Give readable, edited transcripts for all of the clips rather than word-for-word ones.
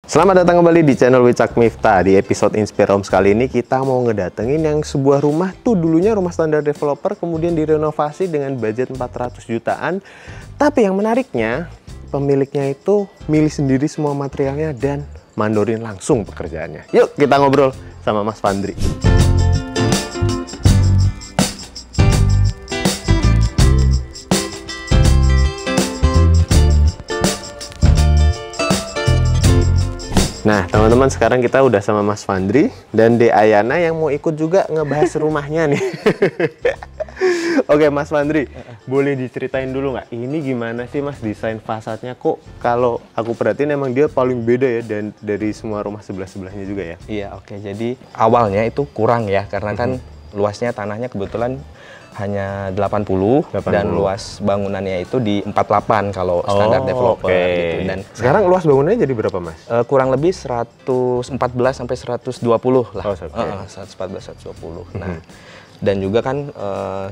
Selamat datang kembali di channel Wicak Miftah. Di episode Inspire Homes kali ini kita mau ngedatengin yang sebuah rumah tuh dulunya rumah standar developer, kemudian direnovasi dengan budget 400 jutaan. Tapi yang menariknya, pemiliknya itu milih sendiri semua materialnya dan mandorin langsung pekerjaannya. Yuk kita ngobrol sama Mas Fandri. Nah, teman-teman, sekarang kita udah sama Mas Fandri dan De Ayana yang mau ikut juga ngebahas rumahnya nih. Oke, Mas Fandri, boleh diceritain dulu nggak? Ini gimana sih, Mas, desain fasadnya? Kok kalau aku perhatiin emang dia paling beda ya dan dari semua rumah sebelah-sebelahnya juga ya? Iya, oke. Jadi awalnya itu kurang ya, karena kan luasnya tanahnya kebetulan hanya 80 dan luas bangunannya itu di 48 kalau standar developer gitu. Dan sekarang luas bangunannya jadi berapa, Mas? Kurang lebih 114 sampai 120 lah. Oh, 114 120. Nah, dan juga kan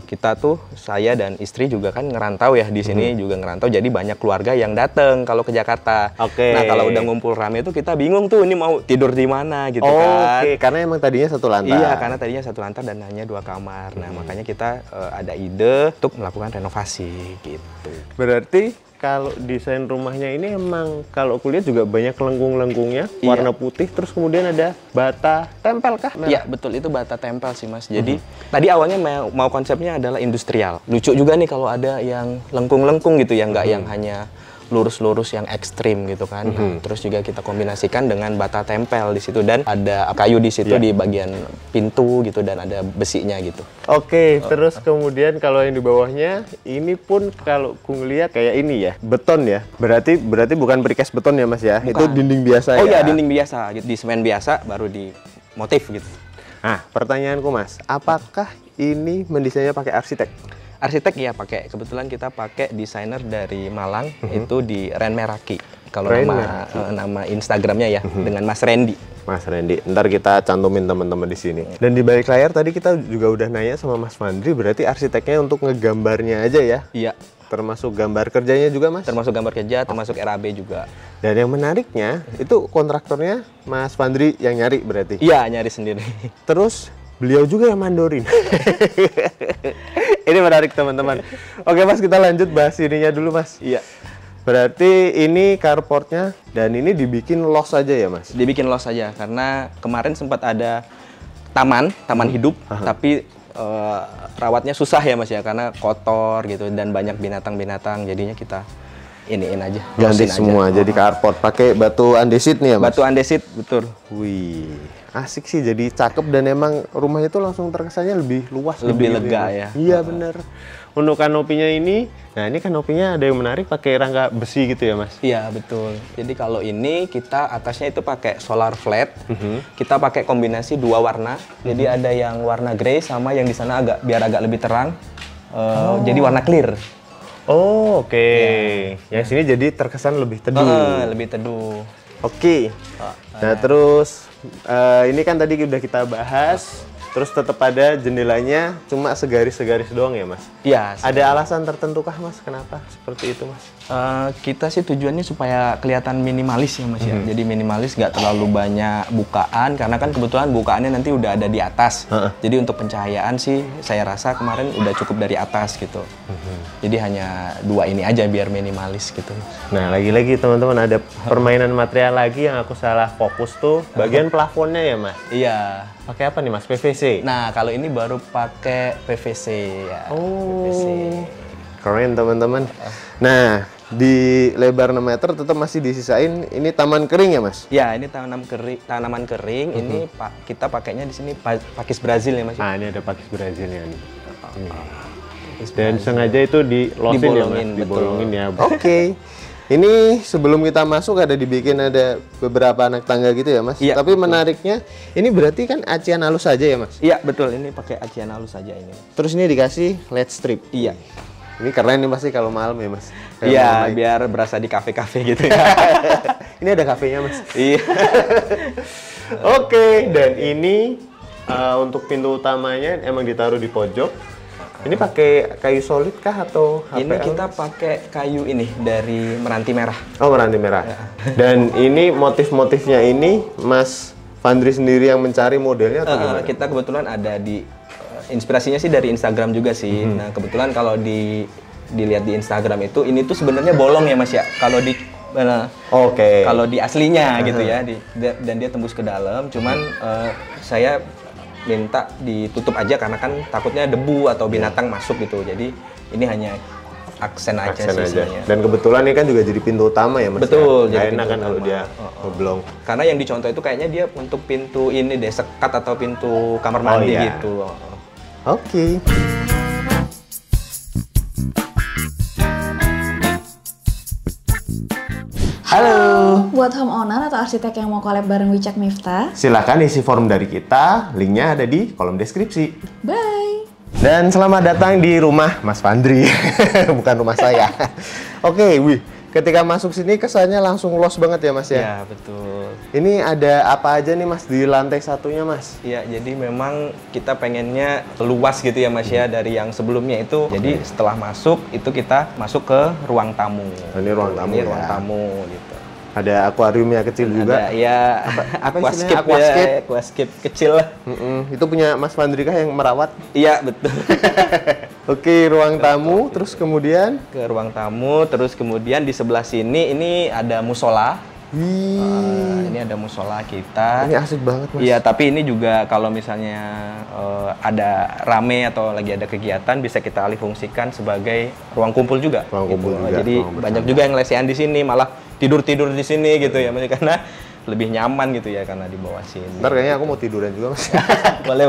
kita tuh, saya dan istri juga kan ngerantau ya di sini, juga ngerantau, jadi banyak keluarga yang datang kalau ke Jakarta. Nah, kalau udah ngumpul rame tuh kita bingung tuh ini mau tidur di mana gitu kan. Karena emang tadinya satu lantai. Iya, karena tadinya satu lantai dan hanya 2 kamar. Nah, makanya kita ada ide untuk melakukan renovasi gitu. Berarti kalau desain rumahnya ini emang kalau kulihat juga banyak lengkung-lengkungnya, warna putih, terus kemudian ada bata tempel kah? Iya, betul, itu bata tempel sih, Mas. Jadi tadi awalnya mau konsepnya adalah industrial. Lucu juga nih kalau ada yang lengkung-lengkung gitu ya, nggak yang hanya lurus-lurus yang ekstrim gitu kan. Nah, terus juga kita kombinasikan dengan bata tempel di situ dan ada kayu di situ di bagian pintu gitu dan ada besinya gitu. Oke, terus kemudian kalau yang di bawahnya ini pun kalau ku ngeliat kayak ini ya, beton ya. Berarti bukan precast beton ya, Mas ya? Bukan. Itu dinding biasa ya? Oh iya, dinding biasa, di semen biasa baru di motif gitu. Nah, pertanyaanku, Mas, apakah ini mendesainnya pakai arsitek? Arsitek ya pakai. Kebetulan kita pakai desainer dari Malang, itu di Ren Meraki. Kalau nama Instagramnya ya, dengan Mas Randy. Mas Randy, ntar kita cantumin teman-teman di sini. Dan di balik layar tadi kita juga udah nanya sama Mas Fandri, berarti arsiteknya untuk ngegambarnya aja ya? Iya. Termasuk gambar kerjanya juga, Mas? Termasuk gambar kerja, termasuk RAB juga. Dan yang menariknya, itu kontraktornya Mas Fandri yang nyari berarti? Iya, nyari sendiri. Terus beliau juga yang mandorin. Ini menarik, teman-teman. Oke, Mas, kita lanjut bahas ininya dulu, Mas. Iya. Berarti ini carportnya dan ini dibikin los aja ya, Mas? Dibikin los aja karena kemarin sempat ada taman hidup, tapi rawatnya susah ya, Mas ya, karena kotor gitu dan banyak binatang-binatang, jadinya kita iniin aja. Ganti semua aja. Jadi carport pakai batu andesit nih ya, Mas? Batu andesit, betul. Wih, asik sih, jadi cakep dan emang rumahnya itu langsung terkesannya lebih luas, lebih lega ya. Iya, bener. Untuk kanopinya ini, nah ini kanopinya ada yang menarik pakai rangka besi gitu ya, Mas? Iya, betul. Jadi kalau ini kita atasnya itu pakai solar flat. Kita pakai kombinasi 2 warna. Jadi ada yang warna grey sama yang di sana biar agak lebih terang. Jadi warna clear. Oh, oke. Yang sini jadi terkesan lebih teduh. Lebih teduh. Oke. Nah, terus ini kan tadi udah kita bahas. Terus tetap ada jendelanya cuma segaris-segaris doang ya, Mas? Iya. Ada alasan tertentu kah, Mas? Kenapa seperti itu, Mas? Kita sih tujuannya supaya kelihatan minimalis ya, Mas ya. Jadi minimalis, nggak terlalu banyak bukaan, karena kan kebetulan bukaannya nanti udah ada di atas. Jadi untuk pencahayaan sih saya rasa kemarin udah cukup dari atas gitu. Jadi hanya 2 ini aja biar minimalis gitu. Nah, lagi-lagi teman-teman ada permainan material lagi yang aku salah fokus tuh bagian plafonnya ya, Mas? Iya. Pakai apa nih, Mas? PVC? Nah, kalau ini baru pakai PVC ya. Oh, PVC. Keren, teman-teman. Nah, di lebar 6 meter tetap masih disisain ini taman kering ya, Mas? Ya, ini tanaman kering. Ini kita pakainya di sini pakis Brazil ya, Mas. Ah, ini ada pakis Brazilnya nih. Dan sengaja itu dilosin ya, Mas? Dibolongin ya. Oke. Ini sebelum kita masuk ada beberapa anak tangga gitu ya, Mas? Iya, tapi menariknya ini berarti kan acian halus saja ya, Mas? Iya, betul. Ini pakai acian halus saja ini. Terus ini dikasih LED strip. Iya. Ini keren nih pasti kalau malam ya, Mas? Iya, biar berasa di kafe-kafe gitu ya. Ini ada kafenya, Mas? Iya. Oke, dan ini untuk pintu utamanya emang ditaruh di pojok. Ini pakai kayu solid kah atau HPL? Ini kita pakai kayu ini dari Meranti Merah. Oh, Meranti Merah. Ya. Dan ini motif-motifnya ini Mas Fandri sendiri yang mencari modelnya atau gimana? Kita kebetulan ada di inspirasinya sih dari Instagram juga sih. Nah, kebetulan kalau dilihat di Instagram itu ini tuh sebenarnya bolong ya Mas ya. Kalau di kalau di aslinya gitu ya, dan dia tembus ke dalam. Cuman saya minta ditutup aja karena kan takutnya debu atau binatang masuk gitu. Jadi ini hanya aksen aja sih sebenarnya. Dan kebetulan ini kan juga jadi pintu utama ya Mas. Betul. Ya? Jadi enak kan kalau dia oblong. Karena yang dicontoh itu kayaknya dia untuk pintu ini deh, sekat atau pintu kamar mandi gitu. Oke. Halo. Buat homeowner atau arsitek yang mau collab bareng Wicak Miftah, silahkan isi form dari kita, linknya ada di kolom deskripsi. Bye. Dan selamat datang di rumah Mas Fandri, bukan rumah saya. Oke, ketika masuk sini kesannya langsung los banget ya Mas ya? Iya, betul. Ini ada apa aja nih Mas di lantai satunya Mas? Iya, jadi memang kita pengennya luas gitu ya Mas ya dari yang sebelumnya itu. Jadi setelah masuk itu kita masuk ke ruang tamu. Ini ruang tamu. Ini ruang tamu gitu. Ada akuariumnya kecil juga. Ada ya aquascape kecil lah. Itu punya Mas Fandri kah yang merawat? Iya, betul. Oke, ruang tamu, terus kemudian ke ruang tamu, terus kemudian di sebelah sini ini ada musola. Ini ada musola kita. Ini asik banget Mas. Iya, tapi ini juga kalau misalnya ada rame atau lagi ada kegiatan bisa kita alih fungsikan sebagai ruang kumpul juga. Ruang kumpul juga. Jadi banyak juga yang lesehan di sini, malah tidur di sini gitu ya, karena lebih nyaman gitu ya karena di bawah sini. Ntar kayaknya aku mau tiduran juga Mas. boleh.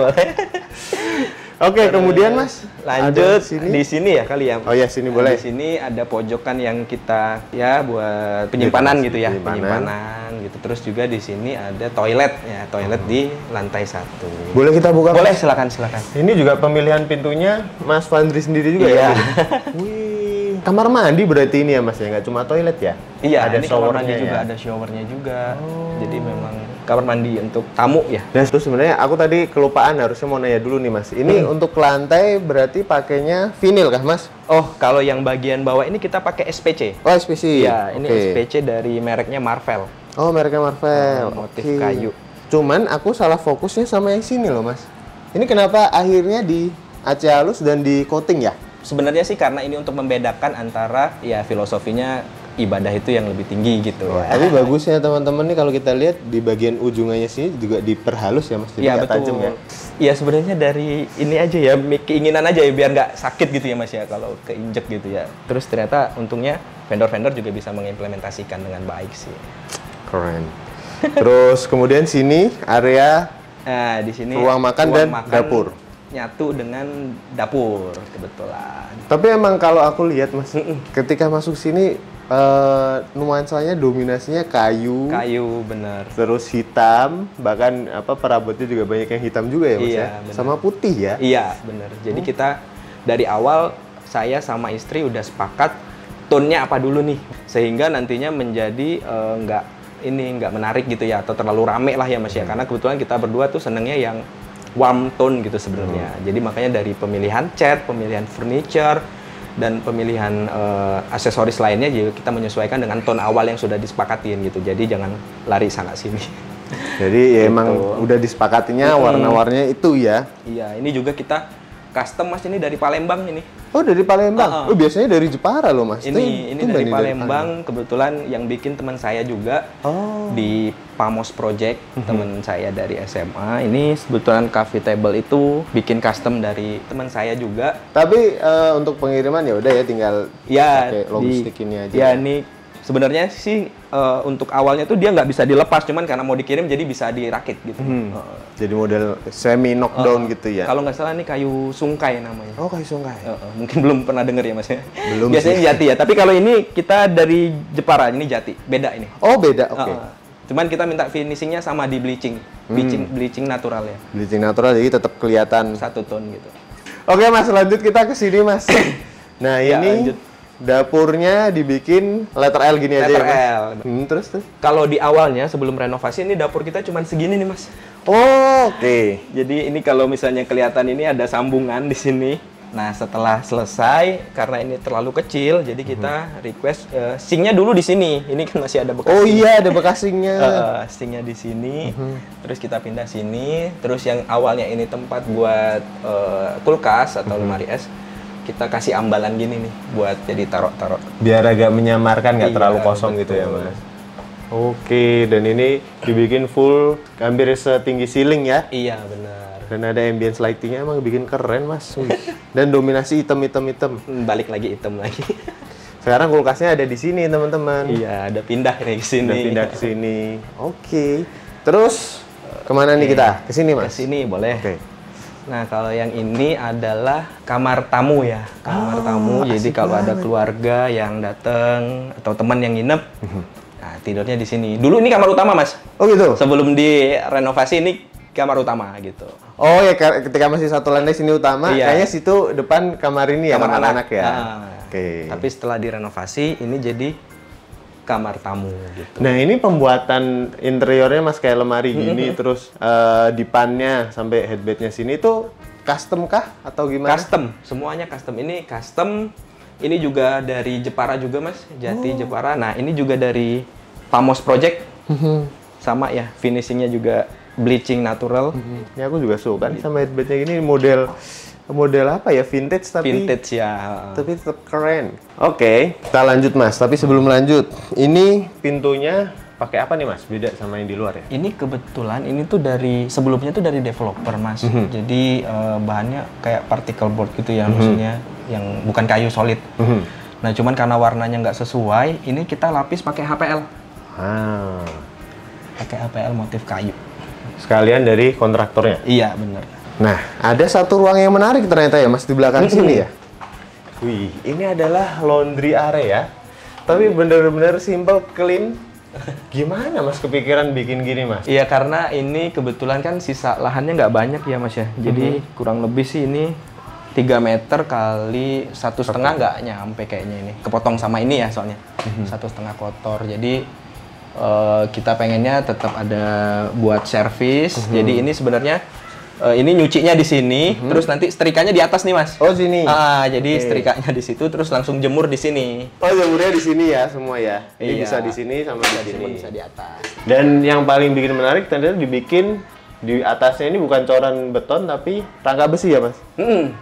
Oke, kemudian Mas lanjut di sini ya kali ya. Oh ya, sini boleh. Di sini ada pojokan yang kita ya buat penyimpanan gitu ya, penyimpanan gitu. Terus juga di sini ada toilet ya, toilet di lantai 1. Boleh kita buka? Boleh, silakan. Ini juga pemilihan pintunya Mas Fandri sendiri juga ya? Wih, kamar mandi berarti ini ya Mas ya, nggak cuma toilet ya? Iya, ada showernya juga, ada showernya juga. Jadi memang kamar mandi untuk tamu ya. Dan itu sebenarnya aku tadi kelupaan harusnya mau nanya dulu nih Mas. Ini untuk lantai berarti pakainya vinil kah Mas? Oh, kalau yang bagian bawah ini kita pakai SPC. Oh, SPC. Iya, ini SPC dari mereknya Marvel. Oh, mereknya Marvel. Motif kayu. Cuman aku salah fokusnya sama yang sini loh Mas. Ini kenapa akhirnya di AC halus dan di coating ya? Sebenarnya sih karena ini untuk membedakan antara ya filosofinya ibadah itu yang lebih tinggi gitu. Tapi bagusnya teman-teman nih kalau kita lihat di bagian ujungnya sini juga diperhalus ya Mas. Iya, betul. Tajam ya. Iya, sebenarnya dari ini aja ya, keinginan aja ya biar nggak sakit gitu ya Mas ya kalau keinjek gitu ya. Terus ternyata untungnya vendor-vendor juga bisa mengimplementasikan dengan baik sih. Keren. Terus kemudian sini area di sini ruang makan dan dapur. Nyatu dengan dapur kebetulan. Tapi emang kalau aku lihat Mas, ketika masuk sini nuansanya dominasinya kayu. Kayu, bener. Terus hitam, bahkan perabotnya juga banyak yang hitam juga ya Mas ya. Bener. Sama putih ya. Iya, bener. Jadi kita dari awal saya sama istri udah sepakat tone-nya apa dulu nih, sehingga nantinya menjadi nggak menarik gitu ya, atau terlalu rame lah ya Mas ya. Karena kebetulan kita berdua tuh senengnya yang warm tone gitu sebenarnya. Jadi makanya dari pemilihan cat, pemilihan furniture, dan pemilihan aksesoris lainnya juga kita menyesuaikan dengan tone awal yang sudah disepakatin gitu. Jadi jangan lari sana sini. Jadi ya gitu. Emang udah disepakatinya warna-warnanya itu ya. Iya, ini juga kita custom Mas, ini dari Palembang ini. Oh, dari Palembang? Oh, biasanya dari Jepara loh Mas. Ini dari Palembang, kebetulan yang bikin teman saya juga di Pamos Project, teman saya dari SMA. Ini kebetulan coffee table itu bikin custom dari teman saya juga. Tapi untuk pengiriman ya udah ya tinggal pakai logistik ini aja. Ya, ini sebenarnya sih untuk awalnya tuh dia nggak bisa dilepas, cuman karena mau dikirim jadi bisa dirakit gitu. Jadi model semi knockdown gitu ya. Kalau nggak salah ini kayu sungkai namanya. Oh, kayu sungkai. Mungkin belum pernah dengar ya Mas ya. Belum. Biasanya sih jati ya. Tapi kalau ini kita dari Jepara, ini jati. Beda ini. Oh, beda. Oke. Cuman kita minta finishingnya sama di bleaching. Bleaching natural ya. Bleaching natural jadi tetap kelihatan satu tone gitu. Oke Mas, lanjut kita ke sini Mas. Nah, ya, ini lanjut. Dapurnya dibikin letter L gini aja ya Mas? Letter L. Terus? Kalau di awalnya sebelum renovasi ini dapur kita cuma segini nih Mas. Oh, oke. Jadi ini kalau misalnya kelihatan ini ada sambungan di sini. Nah, setelah selesai, karena ini terlalu kecil, jadi kita request sinknya dulu di sini. Ini kan masih ada bekas. Oh iya, ada bekas sinknya. Sinknya di sini, terus kita pindah sini. Terus yang awalnya ini tempat buat kulkas atau lemari es, kita kasih ambalan gini nih, buat jadi taruh-taruh. Biar agak menyamarkan, nggak Iya, terlalu kosong betul. gitu ya Mas. Oke, dan ini dibikin full, hampir setinggi ceiling ya. Iya, benar. Dan ada ambience lightingnya, emang bikin keren Mas. Wih. Dan dominasi hitam. Balik lagi hitam lagi. Sekarang kulkasnya ada di sini teman-teman. Iya, ada pindah nih ke sini. Udah pindah ke sini. Oke. Terus kemana nih kita? Ke sini Mas? Ke sini boleh. Oke. Nah, kalau yang ini adalah kamar tamu ya. Kamar tamu. Jadi kalau ada keluarga yang datang atau teman yang nginep, nah tidurnya di sini. Dulu ini kamar utama, Mas. Oh gitu? Sebelum direnovasi ini kamar utama gitu. Oh ya, ketika masih satu lantai sini utama, Iya. kayaknya situ depan kamar ini ya, Kamar anak-anak ya. Ah. Oke. Tapi setelah direnovasi, ini jadi kamar tamu gitu. Nah ini pembuatan interiornya Mas kayak lemari gini, terus dipannya sampai headbednya sini itu custom kah atau gimana? Custom, semuanya custom. Ini custom, ini juga dari Jepara juga Mas, Jati Jepara. Nah ini juga dari Pamos Project, sama ya, finishingnya juga bleaching natural. Ini aku juga suka nih sama headbednya gini, model apa ya, vintage Vintage ya. tapi tetap keren. Oke, kita lanjut Mas. Tapi sebelum lanjut, ini pintunya pakai apa nih Mas? Beda sama yang di luar ya? Ini kebetulan ini tuh sebelumnya tuh dari developer Mas. Jadi bahannya kayak particle board gitu ya, maksudnya yang bukan kayu solid. Nah cuman karena warnanya nggak sesuai, ini kita lapis pakai HPL. Pakai HPL motif kayu. Sekalian dari kontraktornya. Iya bener. Nah, ada satu ruang yang menarik ternyata ya Mas di belakang sini ya. Wih, ini adalah laundry area. Tapi bener-bener simple, clean. Gimana Mas kepikiran bikin gini Mas? Iya karena ini kebetulan kan sisa lahannya nggak banyak ya Mas ya. Jadi kurang lebih sih ini 3 meter kali 1,5 nggak nyampe kayaknya ini. Kepotong sama ini ya soalnya. 1,5 kotor. Jadi kita pengennya tetap ada buat servis. Jadi ini sebenarnya ini nyucinya di sini, terus nanti setrikanya di atas nih Mas. Oh sini. Jadi setrikanya di situ, terus langsung jemur di sini. Oh jemurnya di sini ya semua ya. Ini Iya. bisa di sini sama di sini. Bisa di atas. Dan yang paling bikin menarik ternyata dibikin di atasnya ini bukan coran beton tapi rangka besi ya Mas.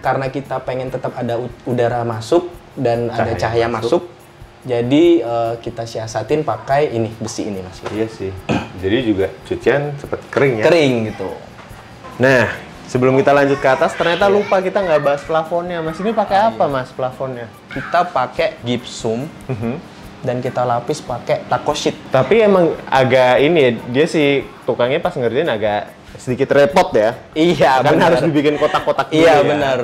Karena kita pengen tetap ada udara masuk dan ada cahaya masuk. Jadi kita siasatin pakai ini besi ini Mas. Iya sih. Jadi juga cucian cepet kering ya. Kering gitu. Nah, sebelum kita lanjut ke atas, ternyata lupa kita nggak bahas plafonnya. Mas, ini pakai apa, Mas, plafonnya? Kita pakai gypsum dan kita lapis pakai taco sheet. Tapi emang agak ini ya, dia si tukangnya pas ngerjain agak sedikit repot ya. Iya, Kan benar. harus dibikin kotak-kotak dulu Iya, ya. benar.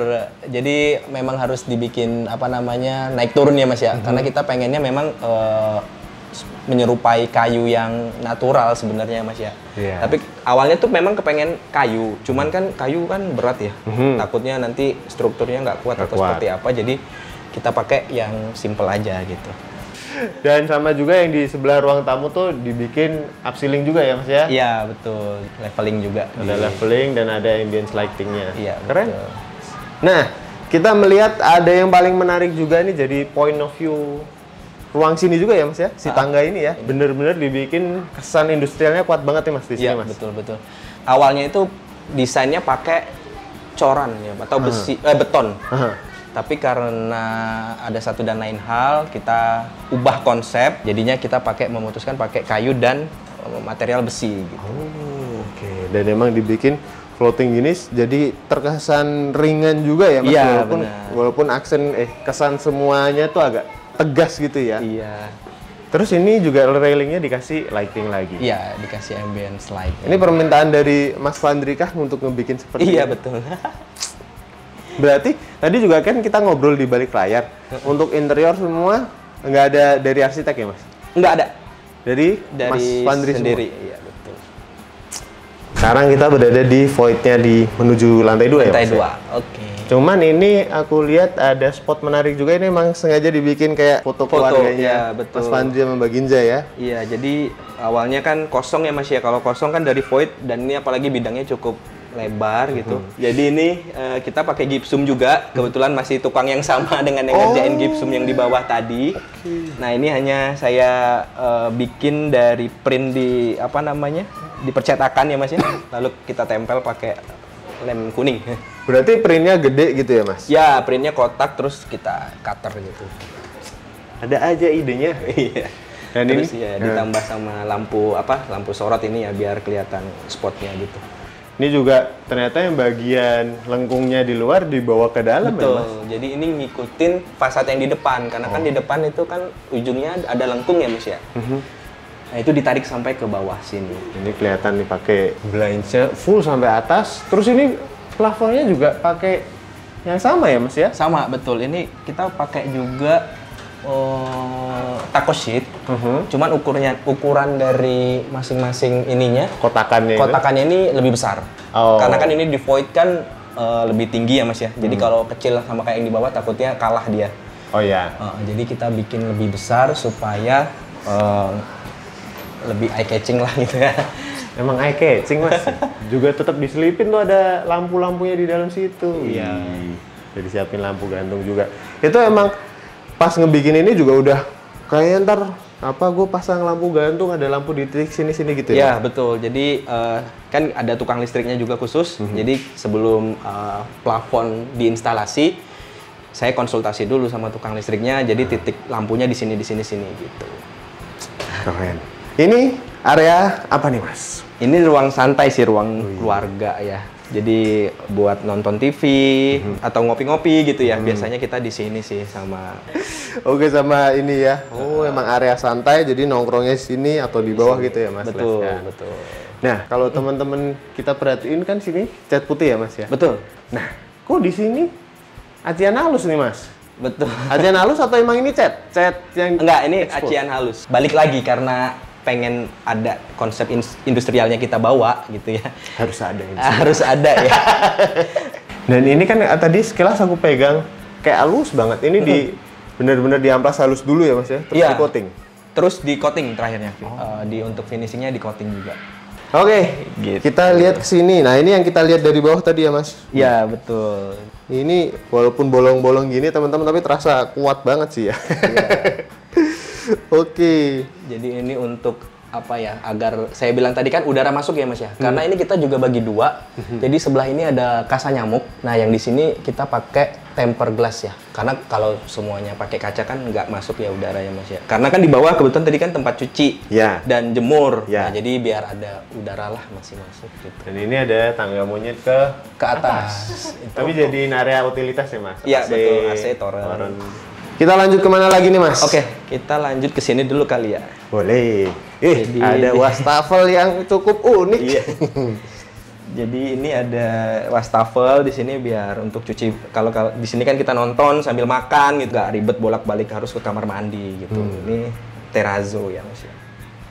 Jadi memang harus dibikin apa namanya naik turun ya Mas ya. Karena kita pengennya memang menyerupai kayu yang natural sebenarnya Mas ya. Iya. Tapi awalnya tuh memang kepengen kayu, cuman kan kayu kan berat ya. Takutnya nanti strukturnya nggak kuat atau seperti apa, jadi kita pakai yang simple aja gitu. Dan sama juga yang di sebelah ruang tamu tuh dibikin upceiling juga ya Mas ya? Iya betul, leveling juga. Ada leveling dan ada ambience lightingnya. Iya, Keren. betul. Nah, kita melihat ada yang paling menarik juga nih jadi point of view ruang sini juga ya Mas ya, si tangga ini ya, bener-bener dibikin kesan industrialnya kuat banget ya Mas di sini Iya Mas. betul. Awalnya itu desainnya pakai coran ya atau besi beton. Tapi karena ada satu dan lain hal kita ubah konsep, jadinya kita memutuskan pakai kayu dan material besi gitu. Oh, oke. Dan emang dibikin floating gini jadi terkesan ringan juga ya Mas, Iya, walaupun aksen kesan semuanya tuh agak tegas gitu ya. Iya. Terus ini juga railingnya dikasih lighting lagi. Iya, dikasih ambience light. Ini permintaan dari Mas Fandri kah untuk ngebikin seperti Iya, ini? betul. Berarti tadi juga kan kita ngobrol di balik layar. Untuk interior semua nggak ada dari arsitek ya Mas? Nggak ada. Dari Mas Fandri sendiri. semua? Iya, betul. Sekarang kita berada di void-nya menuju lantai 2 ya Mas? Lantai 2, ya? oke. Cuman ini aku lihat ada spot menarik juga, ini emang sengaja dibikin kayak foto keluarganya ya, betul. Mas Fandri sama Mbak Ginza ya. Iya, jadi awalnya kan kosong ya Mas ya. Kalau kosong kan dari void dan ini apalagi bidangnya cukup lebar gitu. Jadi ini kita pakai gipsum juga. Kebetulan masih tukang yang sama dengan yang ngerjain gipsum yang di bawah tadi. Nah ini hanya saya bikin dari print di apa namanya, di percetakan ya Mas ya. Lalu kita tempel pakai lem kuning. Berarti printnya gede gitu ya Mas? Ya printnya kotak terus kita cutter gitu. Ada aja idenya. Iya. Dan terus ini ya ditambah sama lampu sorot ini ya biar kelihatan spotnya gitu. Ini juga ternyata yang bagian lengkungnya di luar dibawa ke dalam. Betul. Ya Mas? Jadi ini ngikutin fasad yang di depan karena kan di depan itu kan ujungnya ada lengkung ya Mas ya. Nah itu ditarik sampai ke bawah sini. Ini kelihatan dipakai blindsnya full sampai atas. Terus ini plafonnya juga pakai yang sama ya Mas ya? Sama betul. Ini kita pakai juga taco sheet, cuman ukuran dari masing-masing ininya, kotakannya ini lebih besar. Karena kan ini di void kan lebih tinggi ya Mas ya. Jadi kalau kecil sama kayak yang di bawah takutnya kalah dia. Oh ya. Jadi kita bikin lebih besar supaya lebih eye catching lah gitu ya. Emang eye catching Mas. Juga tetap diselipin tuh ada lampu-lampunya di dalam situ. Iya. Jadi siapin lampu gantung juga. Itu emang pas ngebikin ini juga udah kayak ntar gue pasang lampu gantung, ada lampu di titik sini-sini gitu ya? Ya betul, jadi kan ada tukang listriknya juga khusus, jadi sebelum plafon diinstalasi, saya konsultasi dulu sama tukang listriknya, jadi titik lampunya di sini gitu. Keren. Ini area apa nih Mas? Ini ruang santai sih, ruang keluarga ya. Jadi buat nonton TV atau ngopi-ngopi gitu ya. Biasanya kita di sini sih sama. Oke, sama ini ya. Emang area santai jadi nongkrongnya sini atau di bawah gitu ya Mas? Betul, Les, ya? betul. Nah, kalau teman-teman kita perhatiin kan sini cat putih ya Mas ya? Betul. Nah, kok di sini acian halus nih Mas? Betul. Acian halus atau emang ini cat? Cat yang enggak, ini acian halus. Balik lagi karena pengen ada konsep industrialnya kita bawa gitu ya. Harus ada ini. Harus ada ya. Dan ini kan tadi sekilas aku pegang kayak halus banget. Ini di benar-benar diamplas halus dulu ya Mas ya? Terus di coating? Terus di coating terakhirnya. Untuk finishingnya di coating juga. Oke, gitu. Kita lihat ke sini. Nah ini yang kita lihat dari bawah tadi ya Mas? Iya betul. Ini walaupun bolong-bolong gini teman-teman tapi terasa kuat banget sih ya. Oke. Jadi ini untuk apa ya, agar saya bilang tadi kan udara masuk ya Mas ya. Karena ini kita juga bagi dua. Jadi sebelah ini ada kasa nyamuk. Nah yang di sini kita pakai tempered glass ya. Karena kalau semuanya pakai kaca kan nggak masuk ya udara ya Mas ya. Karena kan di bawah kebetulan tadi kan tempat cuci dan jemur. Nah jadi biar ada udara lah masih masuk gitu. Dan ini ada tangga monyet ke atas. Tapi jadiin area utilitas ya Mas? Iya betul, AC toren. Kita lanjut kemana lagi nih Mas? Oke, kita lanjut ke sini dulu kali ya. Boleh. Ada wastafel yang cukup unik. Iya. Jadi ini ada wastafel di sini biar untuk cuci. Kalau di sini kan kita nonton sambil makan gitu, gak ribet bolak-balik harus ke kamar mandi gitu. Ini terrazzo ya Mas ya.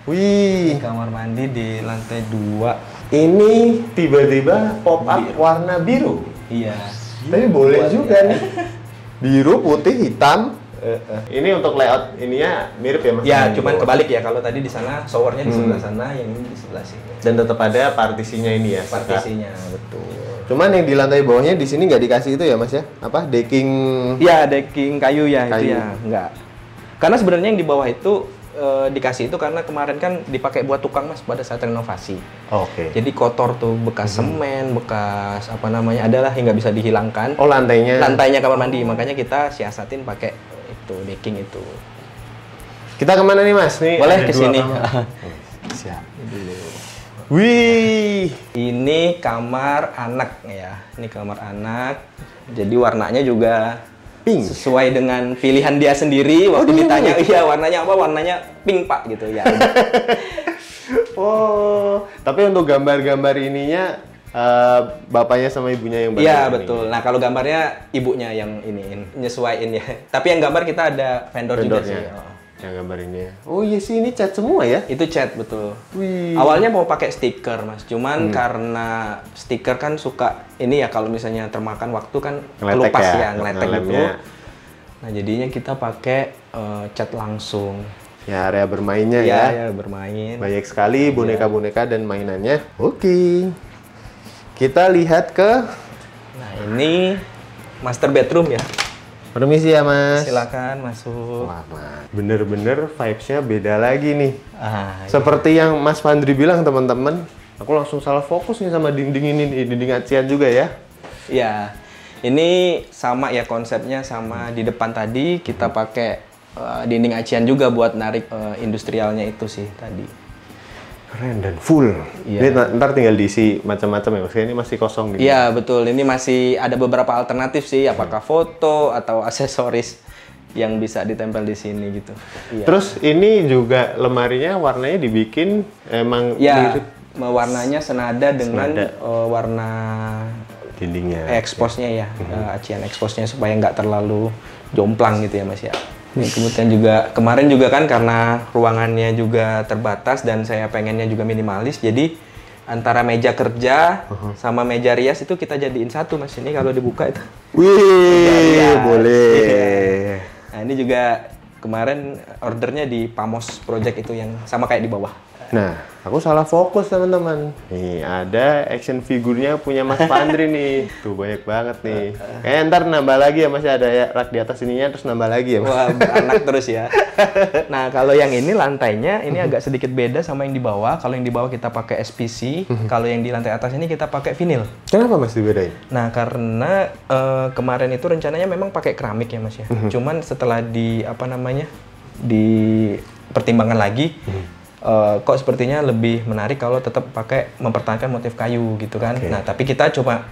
Wih. Ini kamar mandi di lantai 2. Ini tiba-tiba pop up warna biru. Iya. Tapi boleh juga nih. Biru, putih, hitam. Ini untuk layout ininya mirip ya Mas? Ya, cuman kebalik ya. Kalau tadi di sana showernya di sebelah sana, yang ini di sebelah sini. Dan tetap ada partisinya ini ya? Partisinya, betul. Cuman yang di lantai bawahnya di sini nggak dikasih itu ya Mas ya? Apa? Decking? Ya, decking kayu ya. Kayu. Itu ya. Enggak. Karena sebenarnya yang di bawah itu dikasih itu karena kemarin kan dipakai buat tukang Mas pada saat renovasi. Oke. Jadi kotor tuh, bekas semen, bekas apa namanya, adalah yang nggak bisa dihilangkan. Oh lantainya? Lantainya kamar mandi, makanya kita siasatin pakai itu, decking itu. Kita kemana nih Mas? Nih boleh ke sini. Siap. Wih. Ini kamar anak ya, ini kamar anak. Jadi warnanya juga pink, sesuai dengan pilihan dia sendiri. Waktu ditanya, iya warnanya apa? Warnanya pink Pak gitu ya. Oh, tapi untuk gambar-gambar ininya bapaknya sama ibunya yang Iya betul. Nah kalau gambarnya ibunya yang ini nyesuaiin ya. Tapi yang gambar kita ada vendornya juga sih. Yang gambar ini ya. Oh iya sih, ini cat semua ya? Itu cat betul. Wih. Awalnya mau pakai stiker Mas, cuman karena stiker kan suka ini ya, kalau misalnya termakan waktu kan kelupas ya, ngeletek gitu. Nah jadinya kita pakai cat langsung. Ya area bermainnya ya. Ya bermain. Banyak sekali boneka-boneka dan mainannya. Oke. kita lihat ke... Nah, ini master bedroom ya. Permisi ya, Mas. Silakan masuk. Wah, Mas. Bener-bener vibes-nya beda lagi nih. Iya. Seperti yang Mas Fandri bilang, teman-teman. Aku langsung salah fokus nih sama dinding ini, dinding acian juga ya. Ya, ini sama ya konsepnya sama di depan tadi kita pakai dinding acian juga buat narik industrialnya itu sih tadi. Keren dan full. Iya. Ini ntar tinggal diisi macam-macam ya, Mas. Ini masih kosong gitu. Iya, betul. Ini masih ada beberapa alternatif sih, apakah foto atau aksesoris yang bisa ditempel di sini gitu. Iya. Terus ini juga lemarinya warnanya dibikin emang Ya, mirip warnanya senada dengan warna dindingnya. eksposnya ya, acian eksposnya supaya nggak terlalu jomplang gitu ya, Mas ya. Ini kemudian juga kemarin juga kan karena ruangannya juga terbatas dan saya pengennya juga minimalis, jadi antara meja kerja sama meja rias itu kita jadiin satu, Mas. Ini kalau dibuka itu. Wih, boleh. Nah, ini juga kemarin ordernya di Pamos Project itu yang sama kayak di bawah. Nah, aku salah fokus, teman-teman. Nih, ada action figurnya punya Mas Fandri nih. Tuh, banyak banget nih. Kayaknya ntar nambah lagi ya, Mas. Ada ya rak di atas ininya, terus nambah lagi ya, Mas. Wah, beranak terus ya. Nah, kalau yang ini lantainya, ini agak sedikit beda sama yang di bawah. Kalau yang di bawah kita pakai SPC, kalau yang di lantai atas ini kita pakai vinil. Kenapa, Mas, dibedain? Nah, karena kemarin itu rencananya memang pakai keramik ya, Mas ya. Cuman setelah dipertimbangkan lagi, kok sepertinya lebih menarik kalau tetap pakai mempertahankan motif kayu gitu kan. Nah, tapi kita coba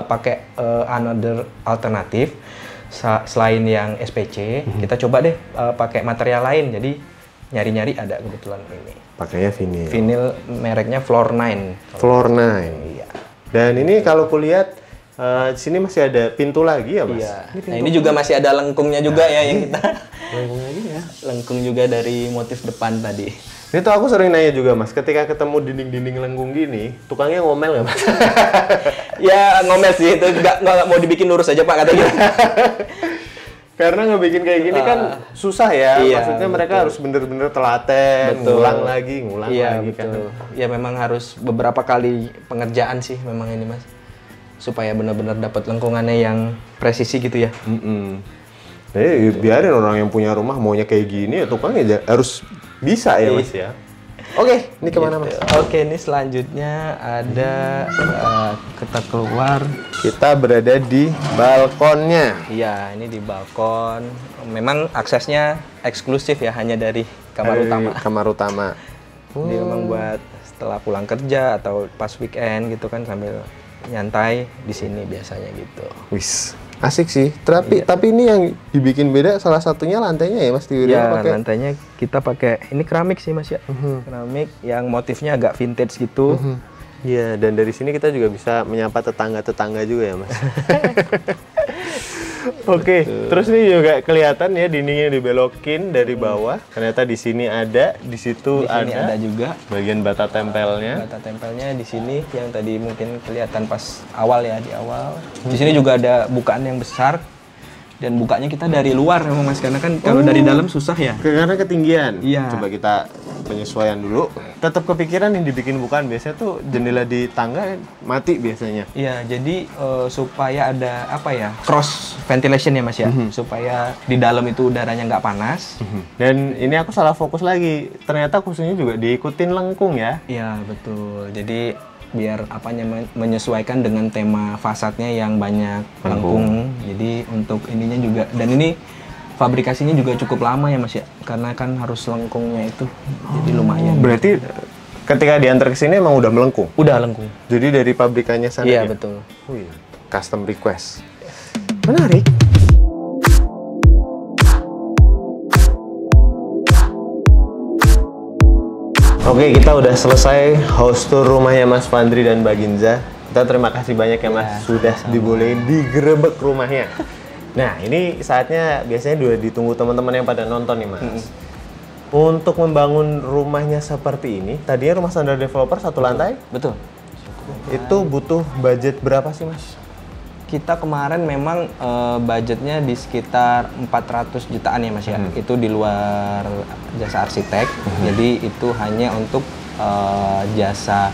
pakai another alternatif selain yang SPC, kita coba deh pakai material lain. Jadi nyari-nyari ada kebetulan ini. Pakainya vinil. Vinil mereknya Floor 9. Floor 9. Iya. Dan ini kalau kulihat di sini masih ada pintu lagi ya, Mas? Iya. Nah, ini juga masih ada lengkungnya juga ya yang kita. Lengkung lagi ya. Lengkung juga dari motif depan tadi. Ini tuh aku sering nanya juga, Mas, ketika ketemu dinding-dinding lengkung gini, tukangnya ngomel nggak, Mas? Ya ngomel sih, itu nggak mau dibikin lurus aja Pak katanya. Karena ngebikin kayak gini kan susah ya, Iya, maksudnya mereka harus bener-bener telaten, ngulang lagi Iya, lagi betul. kan. Ya memang harus beberapa kali pengerjaan sih memang ini, Mas. Supaya benar-benar dapat lengkungannya yang presisi gitu ya. Jadi biarin orang yang punya rumah maunya kayak gini ya tukangnya harus bisa ya, Mas ya. Oke, ini kemana, Mas? Oke, ini selanjutnya ada kita keluar. Kita berada di balkonnya. Iya, ini di balkon. Memang aksesnya eksklusif ya, hanya dari kamar utama. Kamar utama. Jadi memang buat setelah pulang kerja atau pas weekend gitu kan sambil nyantai di sini biasanya gitu. Wis, asik sih. Tapi ini yang dibikin beda salah satunya lantainya ya, Mas. Ya, lantainya kita pakai ini keramik sih, Mas ya. Keramik yang motifnya agak vintage gitu. Iya, dan dari sini kita juga bisa menyapa tetangga-tetangga juga ya, Mas. Oke, terus ini juga kelihatan ya dindingnya dibelokin dari bawah. Ternyata di sini ada, di situ ada juga bagian bata tempelnya. Bata tempelnya di sini yang tadi mungkin kelihatan pas awal ya, di awal. Di sini juga ada bukaan yang besar. Dan bukanya kita dari luar memang, Mas, karena kan kalau dari dalam susah ya. Karena ketinggian. Iya. Coba kita penyesuaian dulu. Tetap kepikiran yang dibikin bukaan biasanya tuh jendela di tangga mati biasanya. Iya, jadi supaya ada cross ventilation ya, Mas ya, supaya di dalam itu udaranya nggak panas. Dan ini aku salah fokus lagi. Ternyata kursinya juga diikutin lengkung ya. Iya, betul. Jadi biar menyesuaikan dengan tema fasadnya yang banyak lengkung. Jadi untuk ininya juga, dan ini fabrikasinya juga cukup lama ya, Mas ya, karena kan harus lengkungnya itu jadi lumayan. Berarti ketika diantar ke sini emang udah melengkung? Udah lengkung. Jadi dari pabrikannya sana? Iya, ya? betul. Wih, custom request. Menarik. Oke, kita udah selesai host tour rumahnya Mas Fandri dan Mbak Ginza. Kita terima kasih banyak ya, Mas, sudah dibolehin digerebek rumahnya. Nah, ini saatnya biasanya udah ditunggu teman-teman yang pada nonton nih, Mas. Untuk membangun rumahnya seperti ini, tadinya rumah standar developer satu lantai? Betul. Itu butuh budget berapa sih, Mas? Kita kemarin memang budgetnya di sekitar 400 jutaan ya, Mas ya. Itu di luar jasa arsitek. Jadi itu hanya untuk jasa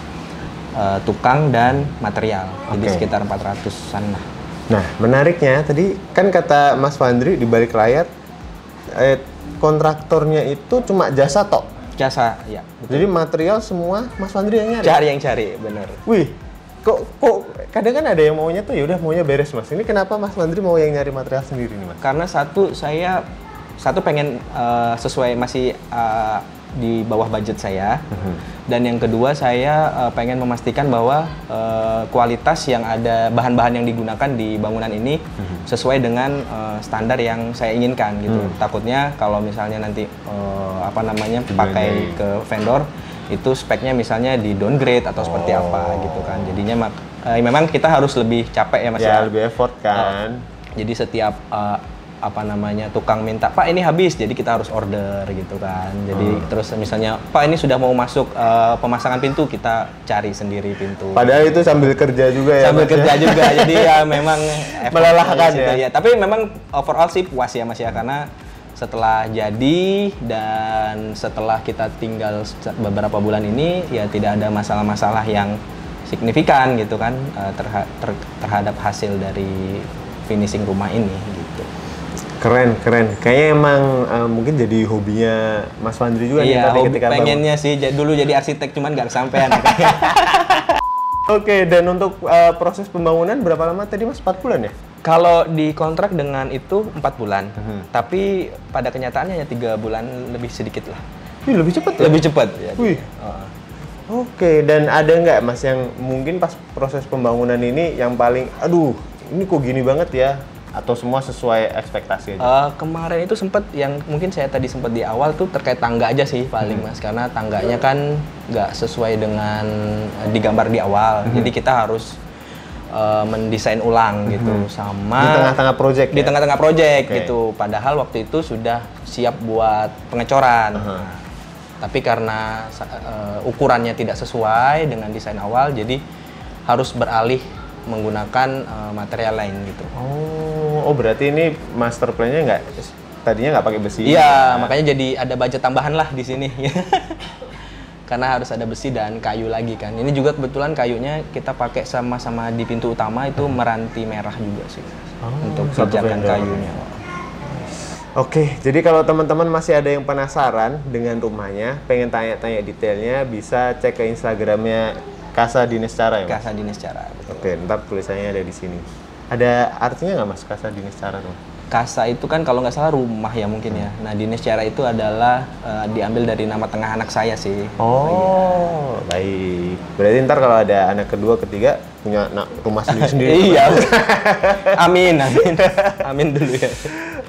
tukang dan material. Jadi Oke. sekitar 400-an lah. Nah, menariknya tadi kan kata Mas Fandri di balik layar kontraktornya itu cuma jasa tok. Jasa, ya. Jadi material semua Mas Fandri yang nyari. Yang cari, bener. Wih, kok kadang kan ada yang maunya tuh ya udah maunya beres Mas. Ini kenapa Mas Fandri mau yang nyari material sendiri nih Mas? Karena saya pengen sesuai masih di bawah budget saya, dan yang kedua saya pengen memastikan bahwa kualitas yang ada, bahan-bahan yang digunakan di bangunan ini sesuai dengan standar yang saya inginkan gitu. Takutnya kalau misalnya nanti pakai ke vendor itu speknya misalnya di downgrade atau seperti apa gitu kan. Jadinya memang kita harus lebih capek ya Mas ya. Lebih effort kan. Jadi setiap tukang minta, Pak ini habis, jadi kita harus order gitu kan. Jadi terus misalnya, Pak ini sudah mau masuk pemasangan pintu, kita cari sendiri pintu. Padahal itu sambil kerja juga ya. Sambil Mas, kerja ya? juga, jadi ya memang melelahkan ya. Tapi memang overall sih puas ya Mas ya, karena setelah jadi dan setelah kita tinggal beberapa bulan ini ya tidak ada masalah-masalah yang signifikan gitu kan terhadap hasil dari finishing rumah ini gitu. Keren. Kayaknya emang mungkin jadi hobinya Mas Fandri juga nih Iya, tadi ketika pengennya sih dulu jadi arsitek, cuman nggak kesampean. Oke, dan untuk proses pembangunan berapa lama tadi Mas? 4 bulan ya? Kalau di kontrak dengan itu 4 bulan, tapi pada kenyataannya hanya 3 bulan lebih sedikit lah. Wih, lebih cepat ya? Lebih cepat. Ya. Wih. Oke, dan ada nggak Mas yang mungkin pas proses pembangunan ini yang paling, aduh, ini kok gini banget ya? Atau semua sesuai ekspektasi aja? Kemarin itu sempat yang mungkin saya tadi sempat di awal tuh terkait tangga aja sih paling Mas, karena tangganya kan nggak sesuai dengan digambar di awal, jadi kita harus mendesain ulang gitu sama Di tengah-tengah project di ya? tengah-tengah project Oke. gitu, padahal waktu itu sudah siap buat pengecoran. Tapi karena ukurannya tidak sesuai dengan desain awal, jadi harus beralih menggunakan material lain gitu. Oh, berarti ini master plan-nya tadinya nggak pakai besi? Iya, makanya jadi ada budget tambahan lah di sini. Karena harus ada besi dan kayu lagi kan. Ini juga kebetulan kayunya kita pakai sama-sama di pintu utama itu meranti merah juga sih. Untuk satu pijakan vendor. kayunya. Oke, jadi kalau teman-teman masih ada yang penasaran dengan rumahnya, pengen tanya-tanya detailnya, bisa cek ke Instagramnya Casa Dinescara ya Mas? Casa Dinescara. Oke, ntar tulisannya ada di sini. Ada artinya nggak Mas Casa Dinescara tuh? Casa itu kan kalau nggak salah rumah ya mungkin ya. Nah, Dinescara itu adalah diambil dari nama tengah anak saya sih. Oh, baik. Berarti ntar kalau ada anak kedua, ketiga punya rumah sendiri-sendiri. Iya. Amin. Amin dulu ya.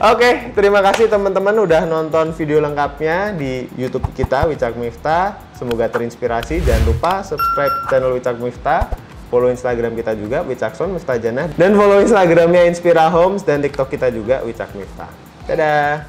Oke, terima kasih teman-teman udah nonton video lengkapnya di YouTube kita Wicak Miftah. Semoga terinspirasi. Jangan lupa subscribe channel Wicak Miftah, follow Instagram kita juga Wicakson Miftah Janah, dan follow Instagramnya Inspira Homes dan TikTok kita juga Wicak Miftah. Dadah.